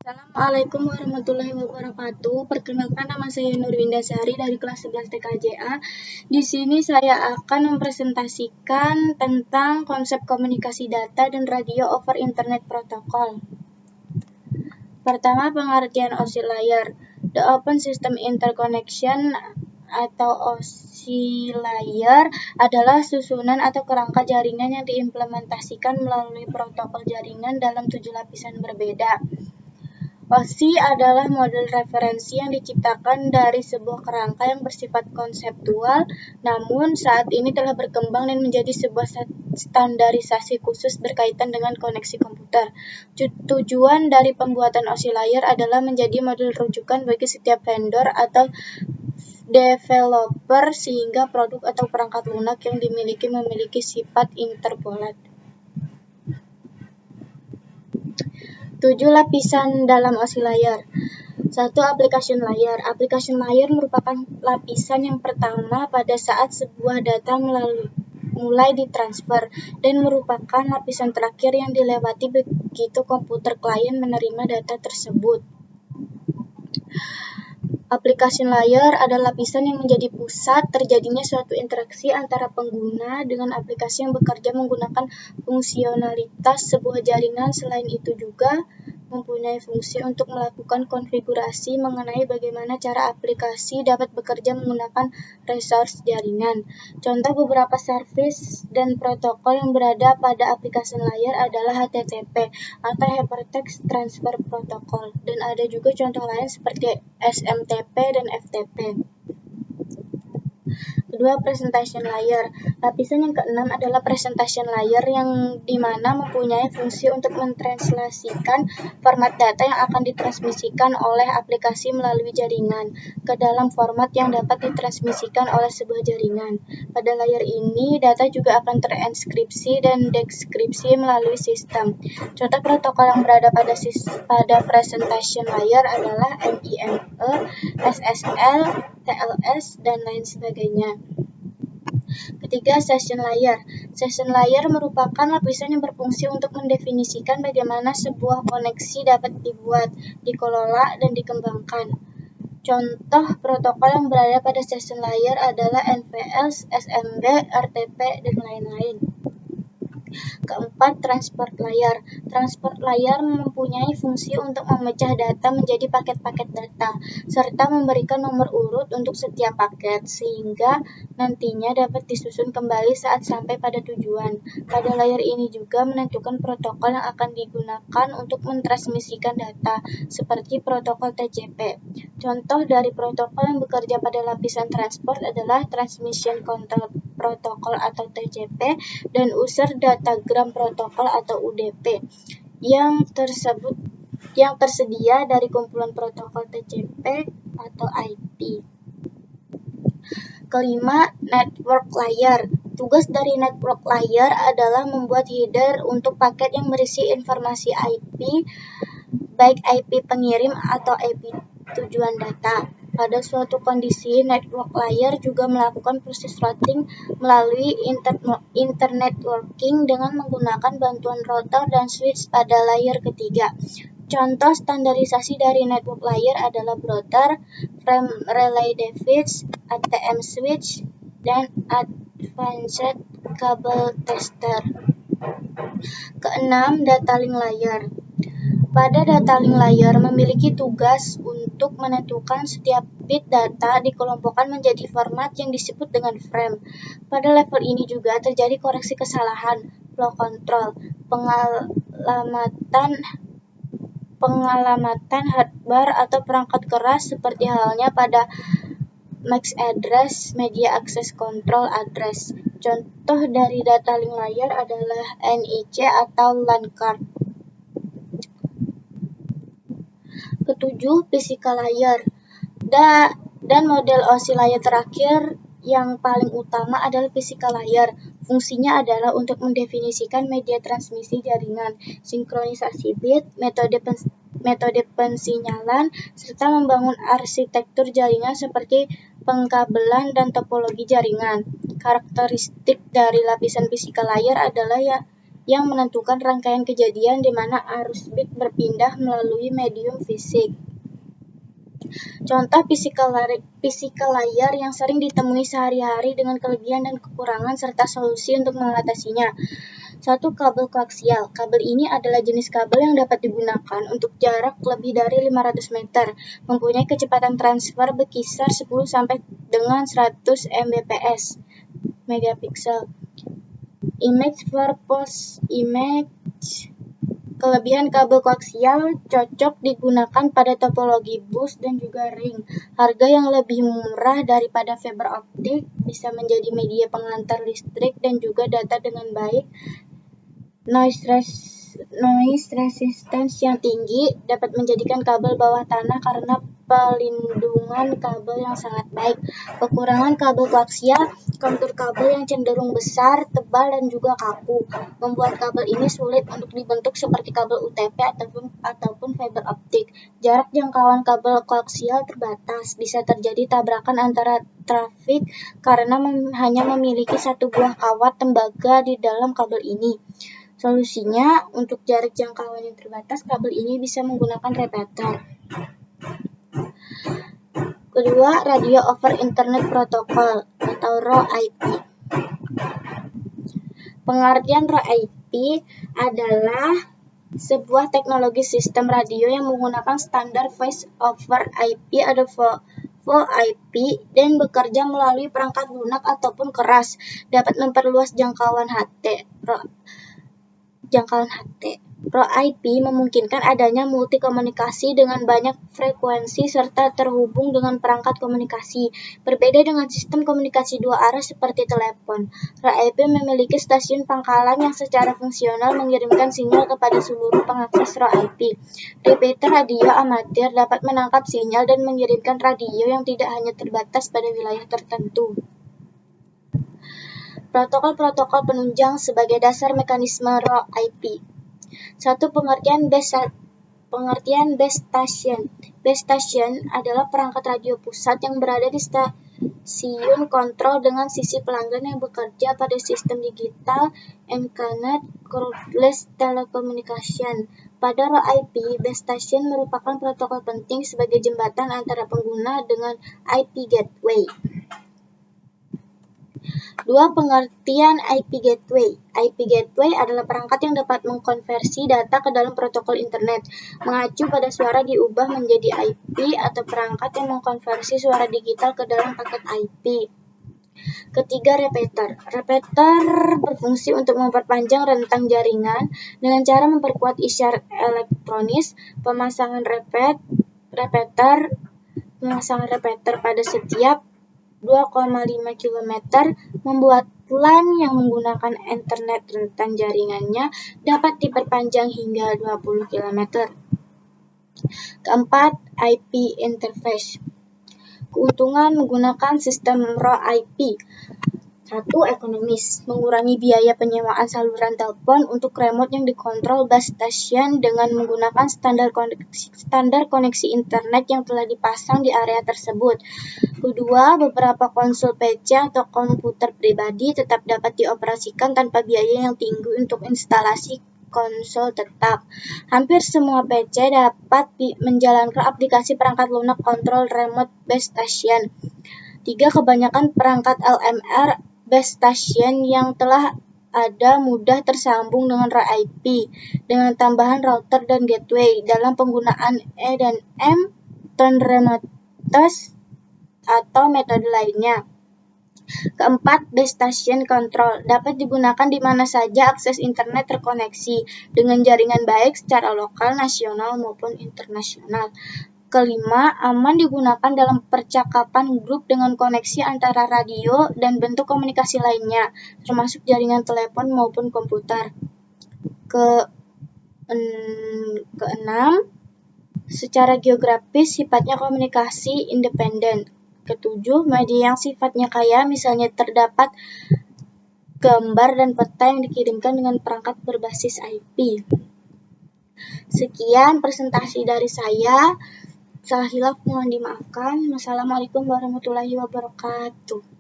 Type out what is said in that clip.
Assalamualaikum warahmatullahi wabarakatuh. Perkenalkan, nama saya Nurwinda Sari dari kelas 11 TKJA. Di sini saya akan mempresentasikan tentang konsep komunikasi data dan radio over Internet Protocol. Pertama, pengertian OSI layer. The Open System Interconnection atau OSI layer adalah susunan atau kerangka jaringan yang diimplementasikan melalui protokol jaringan dalam 7 lapisan berbeda. OSI adalah model referensi yang diciptakan dari sebuah kerangka yang bersifat konseptual, namun saat ini telah berkembang dan menjadi sebuah standarisasi khusus berkaitan dengan koneksi komputer. Tujuan dari pembuatan OSI layer adalah menjadi model rujukan bagi setiap vendor atau developer sehingga produk atau perangkat lunak yang memiliki sifat interpolat. 7 lapisan dalam OSI layer. 1. Application layer. Application layer merupakan lapisan yang pertama pada saat sebuah data mulai ditransfer dan merupakan lapisan terakhir yang dilewati begitu komputer klien menerima data tersebut. Application layer adalah lapisan yang menjadi pusat terjadinya suatu interaksi antara pengguna dengan aplikasi yang bekerja menggunakan fungsionalitas sebuah jaringan. Selain itu juga mempunyai fungsi untuk melakukan konfigurasi mengenai bagaimana cara aplikasi dapat bekerja menggunakan resource jaringan. Contoh beberapa service dan protokol yang berada pada application layer adalah HTTP atau Hypertext Transfer Protocol, dan ada juga contoh lain seperti SMTP dan FTP. Kedua, presentation layer. Lapisan yang keenam adalah presentation layer yang dimana mempunyai fungsi untuk mentranslasikan format data yang akan ditransmisikan oleh aplikasi melalui jaringan ke dalam format yang dapat ditransmisikan oleh sebuah jaringan. Pada layer ini, data juga akan terenskripsi dan dekripsi melalui sistem. Contoh protokol yang berada pada presentation layer adalah MIME, SSL, TLS, dan lain sebagainya. Ketiga, session layer. Session layer merupakan lapisan yang berfungsi untuk mendefinisikan bagaimana sebuah koneksi dapat dibuat, dikelola, dan dikembangkan. Contoh protokol yang berada pada session layer adalah NVL, SMB, RTP, dan lain-lain. Keempat, transport layer. Transport layer mempunyai fungsi untuk memecah data menjadi paket-paket data, serta memberikan nomor urut untuk setiap paket, sehingga nantinya dapat disusun kembali saat sampai pada tujuan. Pada layer ini juga menentukan protokol yang akan digunakan untuk mentransmisikan data, seperti protokol TCP. Contoh dari protokol yang bekerja pada lapisan transport adalah Transmission Control Protocol atau TCP dan User Datagram Protocol atau UDP yang tersedia dari kumpulan protokol TCP atau IP. Kelima, network layer. Tugas dari network layer adalah membuat header untuk paket yang berisi informasi IP, baik IP pengirim atau IP tujuan data. Pada suatu kondisi, network layer juga melakukan proses routing melalui internetworking dengan menggunakan bantuan router dan switch pada layer ketiga. Contoh standarisasi dari network layer adalah router, frame relay device, ATM switch, dan advanced cable tester. Keenam, data link layer. Pada data link layer memiliki tugas untuk menentukan setiap bit data dikelompokkan menjadi format yang disebut dengan frame. Pada level ini juga terjadi koreksi kesalahan, flow control, pengalamatan hardware atau perangkat keras seperti halnya pada MAC address, media access control address. Contoh dari data link layer adalah NIC atau LAN card. Ketujuh, physical layer. Dan model OSI layer terakhir yang paling utama adalah physical layer. Fungsinya adalah untuk mendefinisikan media transmisi jaringan, sinkronisasi bit, metode pensinyalan, serta membangun arsitektur jaringan seperti pengkabelan dan topologi jaringan. Karakteristik dari lapisan physical layer adalah yang menentukan rangkaian kejadian di mana arus bit berpindah melalui medium fisik. Contoh physical layer yang sering ditemui sehari-hari dengan kelebihan dan kekurangan serta solusi untuk mengatasinya. 1. Kabel koaksial. Kabel ini adalah jenis kabel yang dapat digunakan untuk jarak lebih dari 500 meter, mempunyai kecepatan transfer berkisar 10 sampai dengan 100 Mbps megapiksel. Image purpose image. Kelebihan kabel koaksial cocok digunakan pada topologi bus dan juga ring. Harga yang lebih murah daripada fiber optik, bisa menjadi media pengantar listrik dan juga data dengan baik. Noise resistance yang tinggi dapat menjadikan kabel bawah tanah karena pelindungan kabel yang sangat baik. Kekurangan kabel koaksial, kontur kabel yang cenderung besar, tebal, dan juga kaku, membuat kabel ini sulit untuk dibentuk seperti kabel UTP ataupun fiber optik. Jarak jangkauan kabel koaksial terbatas, bisa terjadi tabrakan antara trafik karena hanya memiliki satu buah kawat tembaga di dalam kabel ini. Solusinya, untuk jarak jangkauan yang terbatas, kabel ini bisa menggunakan repeater. Kedua, Radio over Internet Protocol atau RoIP. Pengertian RoIP adalah sebuah teknologi sistem radio yang menggunakan standar Voice over IP atau VoIP dan bekerja melalui perangkat lunak ataupun keras, dapat memperluas jangkauan HT. RoIP memungkinkan adanya multikomunikasi dengan banyak frekuensi serta terhubung dengan perangkat komunikasi. Berbeda dengan sistem komunikasi dua arah seperti telepon, RoIP memiliki stasiun pangkalan yang secara fungsional mengirimkan sinyal kepada seluruh pengakses RoIP. Repeater radio amatir dapat menangkap sinyal dan mengirimkan radio yang tidak hanya terbatas pada wilayah tertentu. Protokol-protokol penunjang sebagai dasar mekanisme RoIP. 1. Pengertian base station. Base station adalah perangkat radio pusat yang berada di stasiun kontrol dengan sisi pelanggan yang bekerja pada sistem digital Ethernet cordless telecommunication. Pada RoIP, base station merupakan protokol penting sebagai jembatan antara pengguna dengan IP gateway. 2. Pengertian IP gateway. IP gateway adalah perangkat yang dapat mengkonversi data ke dalam protokol internet, mengacu pada suara diubah menjadi IP atau perangkat yang mengkonversi suara digital ke dalam paket IP. Ketiga, repeater. Repeater berfungsi untuk memperpanjang rentang jaringan dengan cara memperkuat isyarat elektronis. Pemasangan repeater pada setiap 2,5 km membuat LAN yang menggunakan internet rentang jaringannya dapat diperpanjang hingga 20 km. Keempat, IP interface. Keuntungan menggunakan sistem RoIP. 1. Ekonomis. Mengurangi biaya penyewaan saluran telepon untuk remote yang dikontrol base station dengan menggunakan standar koneksi internet yang telah dipasang di area tersebut. Kedua, beberapa konsol PC atau komputer pribadi tetap dapat dioperasikan tanpa biaya yang tinggi untuk instalasi konsol tetap. Hampir semua PC dapat menjalankan aplikasi perangkat lunak kontrol remote base station. 3. Kebanyakan perangkat LMR base station yang telah ada mudah tersambung dengan RoIP dengan tambahan router dan gateway dalam penggunaan E dan M, turn remote atau metode lainnya. Keempat, base station control dapat digunakan di mana saja akses internet terkoneksi dengan jaringan baik secara lokal, nasional maupun internasional. Kelima, aman digunakan dalam percakapan grup dengan koneksi antara radio dan bentuk komunikasi lainnya, termasuk jaringan telepon maupun komputer. Keenam, secara geografis sifatnya komunikasi independen. Ketujuh, media yang sifatnya kaya, misalnya terdapat gambar dan peta yang dikirimkan dengan perangkat berbasis IP. Sekian presentasi dari saya. Salah hilaf mohon dimaafkan. Wassalamualaikum warahmatullahi wabarakatuh.